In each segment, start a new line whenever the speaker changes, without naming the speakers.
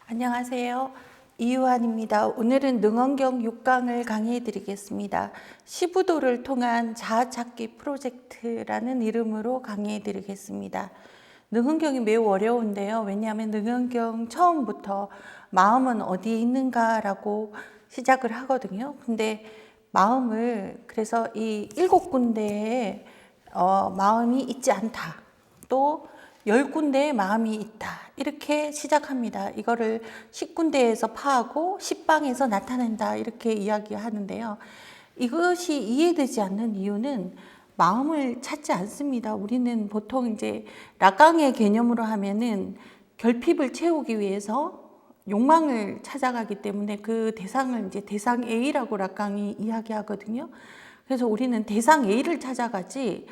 안녕하세요. 이유한입니다. 오늘은 능원경 6강을 강의해 드리겠습니다. 시부도를 통한 자아찾기 프로젝트라는 이름으로 강의해 드리겠습니다. 능원경이 매우 어려운데요. 왜냐하면 능원경 처음부터 마음은 어디에 있는가라고 시작을 하거든요. 근데 마음을 그래서 이 7군데에 마음이 있지 않다. 또 10군데의 마음이 있다. 이렇게 시작합니다. 이거를 10군데에서 파하고 10방에서 나타낸다. 이렇게 이야기하는데요. 이것이 이해되지 않는 이유는 마음을 찾지 않습니다. 우리는 보통 이제 락강의 개념으로 하면은 결핍을 채우기 위해서 욕망을 찾아가기 때문에 그 대상을 이제 대상 A라고 락강이 이야기하거든요. 그래서 우리는 대상 A를 찾아가지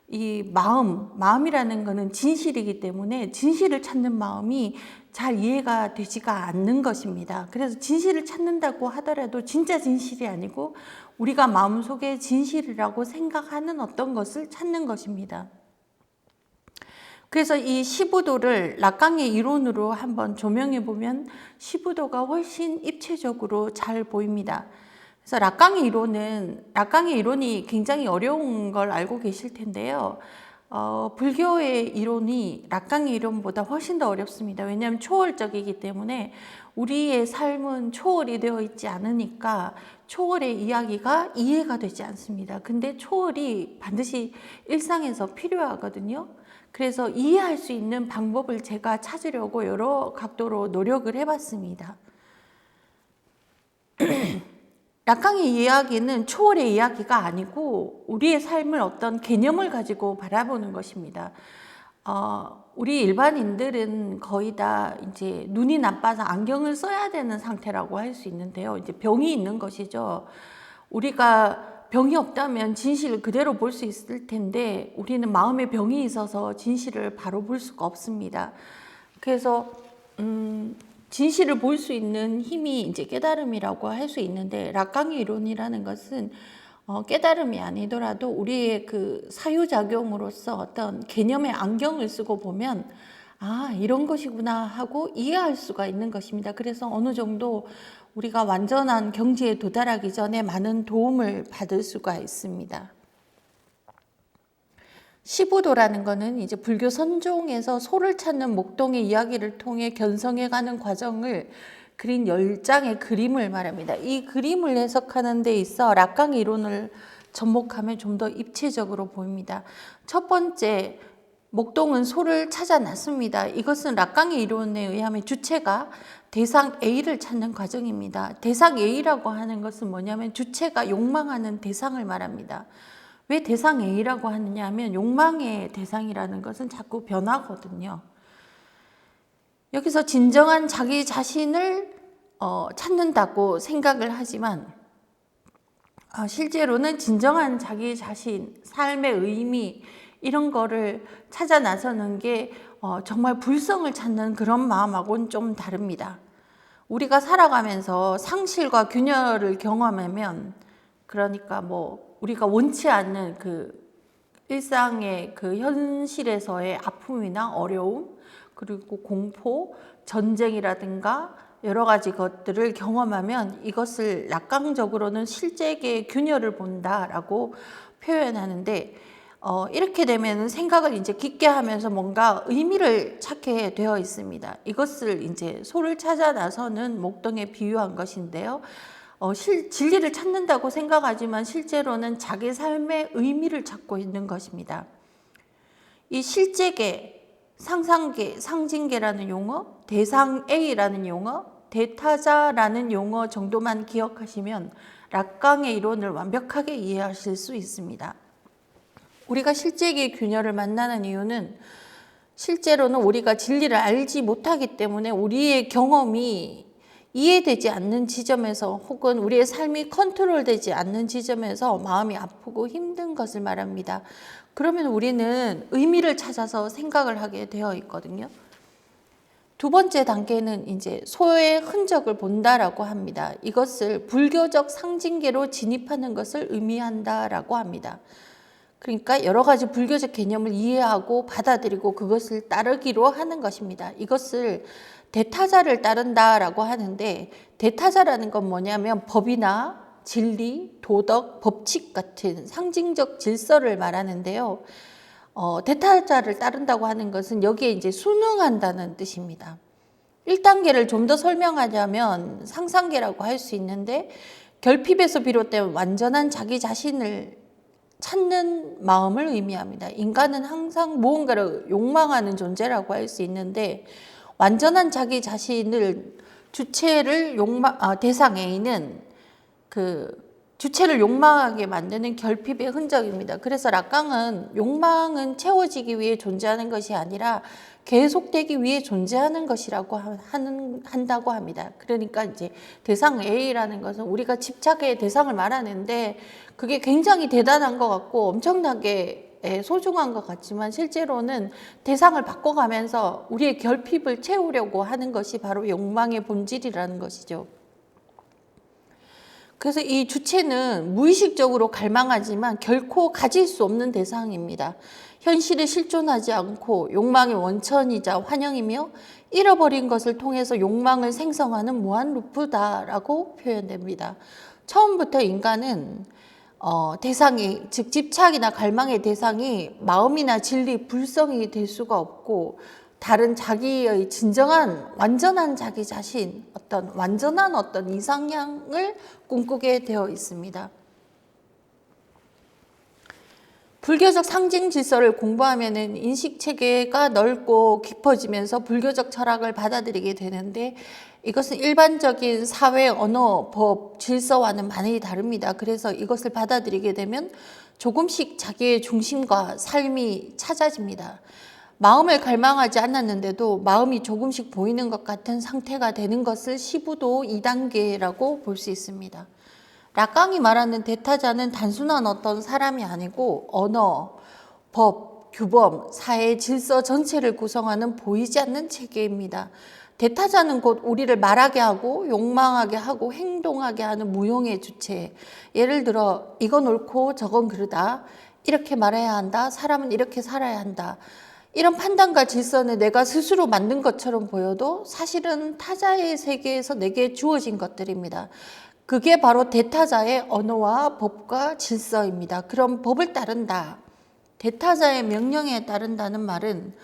이 마음이라는 거는 진실이기 때문에 진실을 찾는 마음이 잘 이해가 되지가 않는 것입니다. 그래서 진실을 찾는다고 하더라도 진짜 진실이 아니고 우리가 마음속에 진실이라고 생각하는 어떤 것을 찾는 것입니다. 그래서 이 시부도를 락강의 이론으로 한번 조명해 보면 시부도가 훨씬 입체적으로 잘 보입니다. 그래서 락강의 이론이 굉장히 어려운 걸 알고 계실 텐데요. 불교의 이론이 락강의 이론보다 훨씬 더 어렵습니다. 왜냐하면 초월적이기 때문에 우리의 삶은 초월이 되어 있지 않으니까 초월의 이야기가 이해가 되지 않습니다. 근데 초월이 반드시 일상에서 필요하거든요. 그래서 이해할 수 있는 방법을 제가 찾으려고 여러 각도로 노력을 해봤습니다. 락강의 이야기는 초월의 이야기가 아니고 우리의 삶을 어떤 개념을 가지고 바라보는 것입니다. 우리 일반인들은 거의 다 이제 눈이 나빠서 안경을 써야 되는 상태라고 할 수 있는데요. 이제 병이 있는 것이죠. 우리가 병이 없다면 진실을 그대로 볼 수 있을 텐데 우리는 마음에 병이 있어서 진실을 바로 볼 수가 없습니다. 그래서 진실을 볼 수 있는 힘이 이제 깨달음이라고 할 수 있는데 락강의 이론이라는 것은 깨달음이 아니더라도 우리의 그 사유작용으로서 어떤 개념의 안경을 쓰고 보면 아, 이런 것이구나 하고 이해할 수가 있는 것입니다. 그래서 어느 정도 우리가 완전한 경지에 도달하기 전에 많은 도움을 받을 수가 있습니다. 시부도라는 것은 이제 불교 선종에서 소를 찾는 목동의 이야기를 통해 견성해가는 과정을 그린 10장의 그림을 말합니다. 이 그림을 해석하는 데 있어 락강의 이론을 접목하면 좀 더 입체적으로 보입니다. 첫 번째, 목동은 소를 찾아 놨습니다. 이것은 락강의 이론에 의하면 주체가 대상 A를 찾는 과정입니다. 대상 A라고 하는 것은 뭐냐면 주체가 욕망하는 대상을 말합니다. 왜 대상 A라고 하느냐 하면 욕망의 대상이라는 것은 자꾸 변하거든요. 여기서 진정한 자기 자신을 찾는다고 생각을 하지만 실제로는 진정한 자기 자신, 삶의 의미 이런 거를 찾아 나서는 게 정말 불성을 찾는 그런 마음하고는 좀 다릅니다. 우리가 살아가면서 상실과 균열을 경험하면 그러니까 우리가 원치 않는 그 일상의 그 현실에서의 아픔이나 어려움 그리고 공포, 전쟁이라든가 여러 가지 것들을 경험하면 이것을 락강적으로는 실제의 균열을 본다라고 표현하는데 이렇게 되면 생각을 이제 깊게 하면서 뭔가 의미를 찾게 되어 있습니다. 이것을 이제 소를 찾아 나서는 목동에 비유한 것인데요. 진리를 찾는다고 생각하지만 실제로는 자기 삶의 의미를 찾고 있는 것입니다. 이 실제계, 상상계, 상징계라는 용어, 대상 A라는 용어, 대타자라는 용어 정도만 기억하시면 락강의 이론을 완벽하게 이해하실 수 있습니다. 우리가 실제계의 균열을 만나는 이유는 실제로는 우리가 진리를 알지 못하기 때문에 우리의 경험이 이해되지 않는 지점에서 혹은 우리의 삶이 컨트롤되지 않는 지점에서 마음이 아프고 힘든 것을 말합니다. 그러면 우리는 의미를 찾아서 생각을 하게 되어 있거든요. 두 번째 단계는 이제 소의 흔적을 본다라고 합니다. 이것을 불교적 상징계로 진입하는 것을 의미한다라고 합니다. 그러니까 여러 가지 불교적 개념을 이해하고 받아들이고 그것을 따르기로 하는 것입니다. 이것을 대타자를 따른다라고 하는데, 대타자라는 건 뭐냐면 법이나 진리, 도덕, 법칙 같은 상징적 질서를 말하는데요. 대타자를 따른다고 하는 것은 여기에 이제 순응한다는 뜻입니다. 1단계를 좀 더 설명하자면 상상계라고 할 수 있는데, 결핍에서 비롯된 완전한 자기 자신을 찾는 마음을 의미합니다. 인간은 항상 무언가를 욕망하는 존재라고 할 수 있는데, 완전한 자기 자신을 대상 A는 주체를 욕망하게 만드는 결핍의 흔적입니다. 그래서 락강은 욕망은 채워지기 위해 존재하는 것이 아니라 계속되기 위해 존재하는 것이라고 한다고 합니다. 그러니까 이제 대상 A라는 것은 우리가 집착의 대상을 말하는데, 그게 굉장히 대단한 것 같고 엄청나게 소중한 것 같지만, 실제로는 대상을 바꿔가면서 우리의 결핍을 채우려고 하는 것이 바로 욕망의 본질이라는 것이죠. 그래서 이 주체는 무의식적으로 갈망하지만 결코 가질 수 없는 대상입니다. 현실에 실존하지 않고 욕망의 원천이자 환영이며, 잃어버린 것을 통해서 욕망을 생성하는 무한 루프다라고 표현됩니다. 처음부터 인간은 대상이, 즉 집착이나 갈망의 대상이 마음이나 진리, 불성이 될 수가 없고, 다른 자기의 진정한 완전한 자기 자신, 완전한 이상향을 꿈꾸게 되어 있습니다. 불교적 상징 질서를 공부하면은 인식 체계가 넓고 깊어지면서 불교적 철학을 받아들이게 되는데, 이것은 일반적인 사회, 언어, 법, 질서와는 많이 다릅니다. 그래서 이것을 받아들이게 되면 조금씩 자기의 중심과 삶이 찾아집니다. 마음을 갈망하지 않았는데도 마음이 조금씩 보이는 것 같은 상태가 되는 것을 시부도 2단계라고 볼 수 있습니다. 락강이 말하는 대타자는 단순한 어떤 사람이 아니고 언어, 법, 규범, 사회 질서 전체를 구성하는 보이지 않는 체계입니다. 대타자는 곧 우리를 말하게 하고 욕망하게 하고 행동하게 하는 무용의 주체. 예를 들어 이건 옳고 저건 그르다, 이렇게 말해야 한다, 사람은 이렇게 살아야 한다, 이런 판단과 질서는 내가 스스로 만든 것처럼 보여도 사실은 타자의 세계에서 내게 주어진 것들입니다. 그게 바로 대타자의 언어와 법과 질서입니다. 그럼 법을 따른다, 대타자의 명령에 따른다는 말은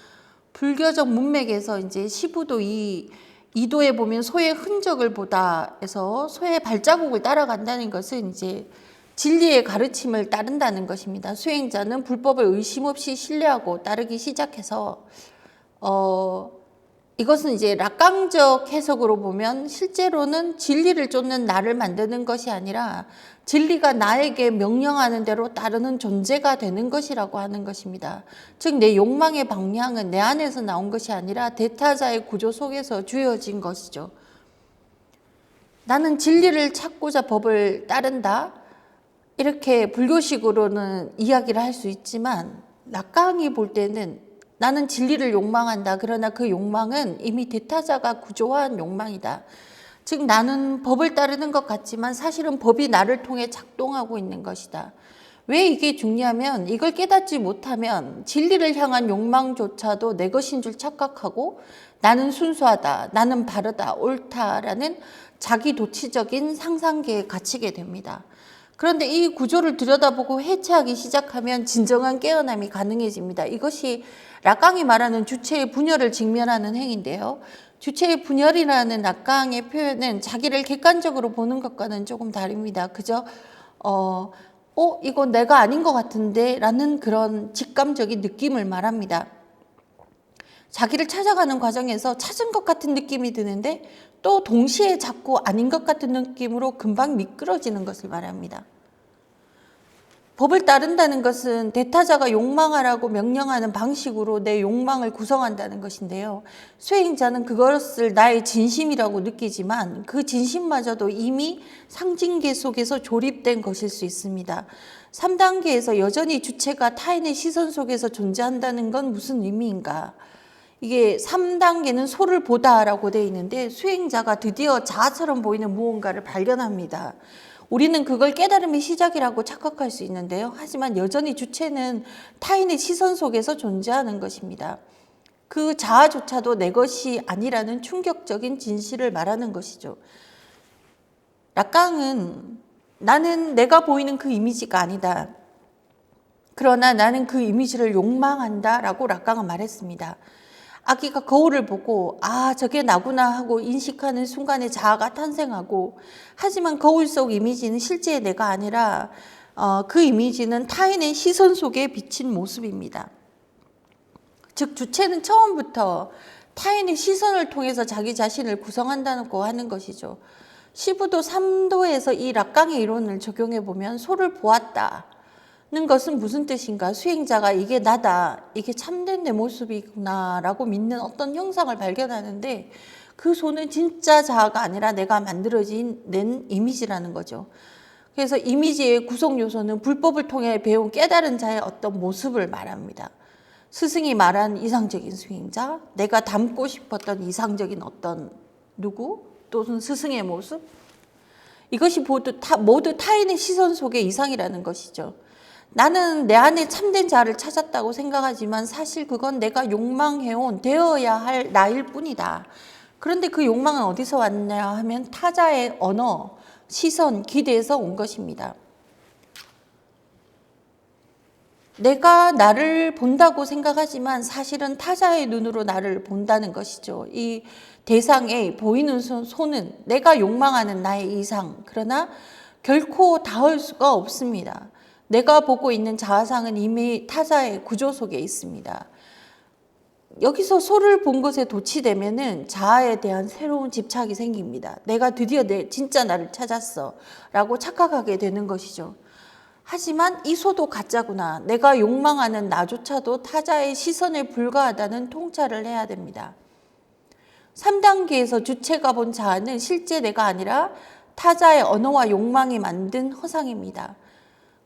불교적 문맥에서 이제 시부도 2도에 보면 소의 흔적을 보다 해서 소의 발자국을 따라간다는 것은 이제 진리의 가르침을 따른다는 것입니다. 수행자는 불법을 의심 없이 신뢰하고 따르기 시작해서 이것은 이제 락강적 해석으로 보면 실제로는 진리를 쫓는 나를 만드는 것이 아니라 진리가 나에게 명령하는 대로 따르는 존재가 되는 것이라고 하는 것입니다. 즉 내 욕망의 방향은 내 안에서 나온 것이 아니라 대타자의 구조 속에서 주어진 것이죠. 나는 진리를 찾고자 법을 따른다, 이렇게 불교식으로는 이야기를 할 수 있지만, 락강이 볼 때는 나는 진리를 욕망한다. 그러나 그 욕망은 이미 대타자가 구조한 욕망이다. 즉 나는 법을 따르는 것 같지만 사실은 법이 나를 통해 작동하고 있는 것이다. 왜 이게 중요하면, 이걸 깨닫지 못하면 진리를 향한 욕망조차도 내 것인 줄 착각하고 나는 순수하다, 나는 바르다, 옳다라는 자기 도취적인 상상계에 갇히게 됩니다. 그런데 이 구조를 들여다보고 해체하기 시작하면 진정한 깨어남이 가능해집니다. 이것이 락강이 말하는 주체의 분열을 직면하는 행위인데요. 주체의 분열이라는 락강의 표현은 자기를 객관적으로 보는 것과는 조금 다릅니다. 그저 이건 내가 아닌 것 같은데 라는 그런 직감적인 느낌을 말합니다. 자기를 찾아가는 과정에서 찾은 것 같은 느낌이 드는데 또 동시에 자꾸 아닌 것 같은 느낌으로 금방 미끄러지는 것을 말합니다. 법을 따른다는 것은 대타자가 욕망하라고 명령하는 방식으로 내 욕망을 구성한다는 것인데요. 수행자는 그것을 나의 진심이라고 느끼지만 그 진심마저도 이미 상징계 속에서 조립된 것일 수 있습니다. 3단계에서 여전히 주체가 타인의 시선 속에서 존재한다는 건 무슨 의미인가? 이게 3단계는 소를 보다라고 되어 있는데, 수행자가 드디어 자아처럼 보이는 무언가를 발견합니다. 우리는 그걸 깨달음의 시작이라고 착각할 수 있는데요. 하지만 여전히 주체는 타인의 시선 속에서 존재하는 것입니다. 그 자아조차도 내 것이 아니라는 충격적인 진실을 말하는 것이죠. 락강은 나는 내가 보이는 그 이미지가 아니다. 그러나 나는 그 이미지를 욕망한다 라고 락강은 말했습니다. 아기가 거울을 보고 아 저게 나구나 하고 인식하는 순간에 자아가 탄생하고, 하지만 거울 속 이미지는 실제의 내가 아니라 그 이미지는 타인의 시선 속에 비친 모습입니다. 즉 주체는 처음부터 타인의 시선을 통해서 자기 자신을 구성한다고 하는 것이죠. 시부도 3도에서 이 락강의 이론을 적용해 보면 소를 보았다는 것은 무슨 뜻인가? 수행자가 이게 나다, 이게 참된 내 모습이구나 라고 믿는 어떤 형상을 발견하는데, 그 소는 진짜 자아가 아니라 내가 만들어진 낸 이미지라는 거죠. 그래서 이미지의 구성 요소는 불법을 통해 배운 깨달은 자의 어떤 모습을 말합니다. 스승이 말한 이상적인 수행자, 내가 닮고 싶었던 이상적인 어떤 누구, 또는 스승의 모습, 이것이 모두 타인의 시선 속의 이상이라는 것이죠. 나는 내 안에 참된 자아를 찾았다고 생각하지만 사실 그건 내가 욕망해온 되어야 할 나일 뿐이다. 그런데 그 욕망은 어디서 왔냐 하면 타자의 언어, 시선, 기대에서 온 것입니다. 내가 나를 본다고 생각하지만 사실은 타자의 눈으로 나를 본다는 것이죠. 이 대상에 보이는 소는 내가 욕망하는 나의 이상, 그러나 결코 닿을 수가 없습니다. 내가 보고 있는 자아상은 이미 타자의 구조 속에 있습니다. 여기서 소를 본 것에 도취되면은 자아에 대한 새로운 집착이 생깁니다. 내가 드디어 진짜 나를 찾았어 라고 착각하게 되는 것이죠. 하지만 이 소도 가짜구나. 내가 욕망하는 나조차도 타자의 시선에 불과하다는 통찰을 해야 됩니다. 3단계에서 주체가 본 자아는 실제 내가 아니라 타자의 언어와 욕망이 만든 허상입니다.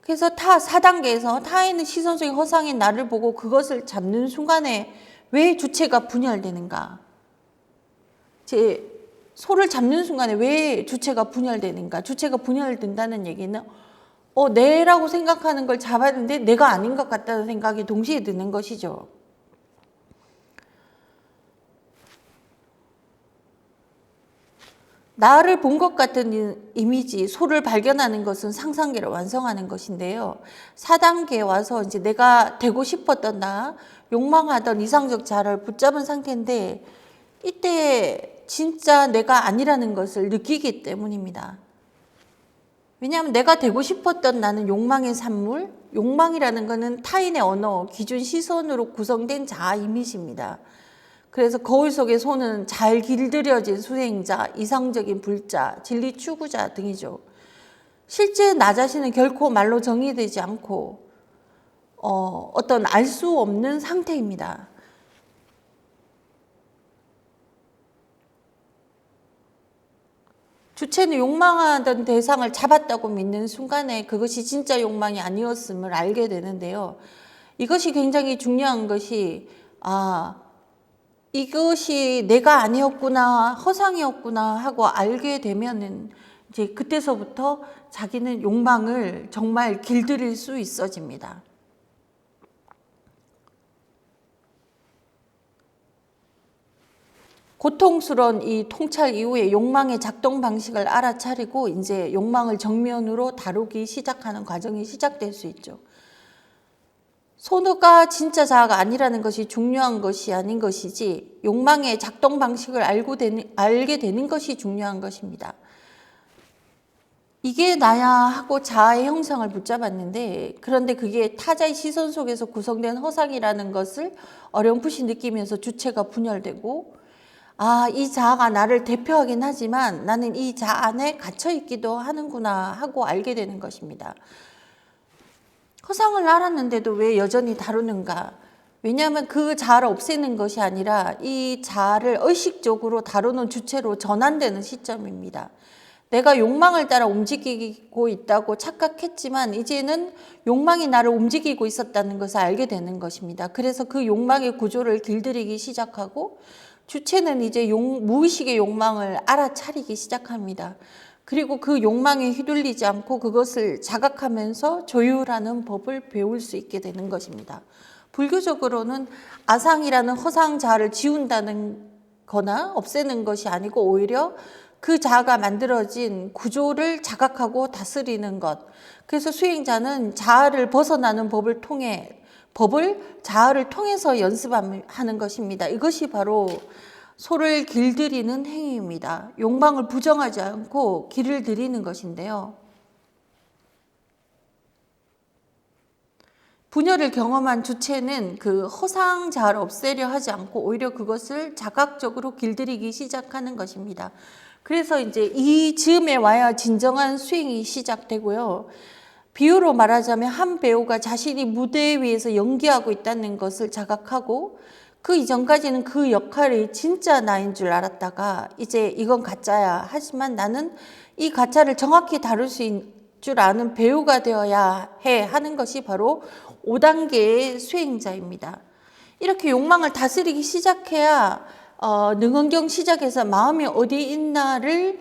그래서 4단계에서 타인의 시선 속의 허상인 나를 보고 그것을 잡는 순간에 왜 주체가 분열되는가? 소를 잡는 순간에 왜 주체가 분열되는가? 주체가 분열된다는 얘기는 내라고 생각하는 걸 잡았는데 내가 아닌 것 같다는 생각이 동시에 드는 것이죠. 나를 본 것 같은 이미지, 소를 발견하는 것은 상상계를 완성하는 것인데요. 4단계에 와서 이제 내가 되고 싶었던 나, 욕망하던 이상적 자아를 붙잡은 상태인데, 이때 진짜 내가 아니라는 것을 느끼기 때문입니다. 왜냐하면 내가 되고 싶었던 나는 욕망의 산물, 욕망이라는 것은 타인의 언어, 기준, 시선으로 구성된 자아 이미지입니다. 그래서 거울 속의 소는 잘 길들여진 수행자, 이상적인 불자, 진리 추구자 등이죠. 실제 나 자신은 결코 말로 정의되지 않고 어떤 알 수 없는 상태입니다. 주체는 욕망하던 대상을 잡았다고 믿는 순간에 그것이 진짜 욕망이 아니었음을 알게 되는데요. 이것이 굉장히 중요한 것이 이것이 내가 아니었구나, 허상이었구나 하고 알게 되면은 이제 그때서부터 자기는 욕망을 정말 길들일 수 있어집니다. 고통스러운 이 통찰 이후에 욕망의 작동 방식을 알아차리고 이제 욕망을 정면으로 다루기 시작하는 과정이 시작될 수 있죠. 소가 진짜 자아가 아니라는 것이 중요한 것이 아닌 것이지, 욕망의 작동 방식을 알게 되는 것이 중요한 것입니다. 이게 나야 하고 자아의 형상을 붙잡았는데, 그런데 그게 타자의 시선 속에서 구성된 허상이라는 것을 어렴풋이 느끼면서 주체가 분열되고, 이 자아가 나를 대표하긴 하지만 나는 이 자아 안에 갇혀 있기도 하는구나 하고 알게 되는 것입니다. 허상을 알았는데도 왜 여전히 다루는가? 왜냐하면 그 자아를 없애는 것이 아니라 이 자아를 의식적으로 다루는 주체로 전환되는 시점입니다. 내가 욕망을 따라 움직이고 있다고 착각했지만 이제는 욕망이 나를 움직이고 있었다는 것을 알게 되는 것입니다. 그래서 그 욕망의 구조를 길들이기 시작하고, 주체는 이제 무의식의 욕망을 알아차리기 시작합니다. 그리고 그 욕망에 휘둘리지 않고 그것을 자각하면서 조율하는 법을 배울 수 있게 되는 것입니다. 불교적으로는 아상이라는 허상 자아를 지운다는 거나 없애는 것이 아니고 오히려 그 자아가 만들어진 구조를 자각하고 다스리는 것. 그래서 수행자는 자아를 벗어나는 자아를 통해서 연습하는 것입니다. 이것이 바로 소를 길들이는 행위입니다. 욕망을 부정하지 않고 길을 들이는 것인데요. 분열을 경험한 주체는 그 허상 자아를 없애려 하지 않고 오히려 그것을 자각적으로 길들이기 시작하는 것입니다. 그래서 이제 이 즈음에 와야 진정한 수행이 시작되고요. 비유로 말하자면 한 배우가 자신이 무대 위에서 연기하고 있다는 것을 자각하고 그 이전까지는 그 역할이 진짜 나인 줄 알았다가 이제 이건 가짜야. 하지만 나는 이 가짜를 정확히 다룰 수 있는 줄 아는 배우가 되어야 해 하는 것이 바로 5단계의 수행자입니다. 이렇게 욕망을 다스리기 시작해야 능언경 시작해서 마음이 어디 있나를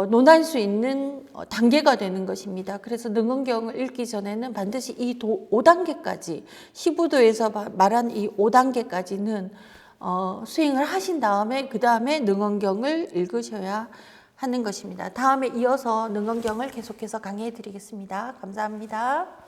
논할 수 있는 단계가 되는 것입니다. 그래서 능언경을 읽기 전에는 반드시 이 5단계까지 시부도에서 말한 이 5단계까지는 수행을 하신 다음에 그 다음에 능언경을 읽으셔야 하는 것입니다. 다음에 이어서 능언경을 계속해서 강의해 드리겠습니다. 감사합니다.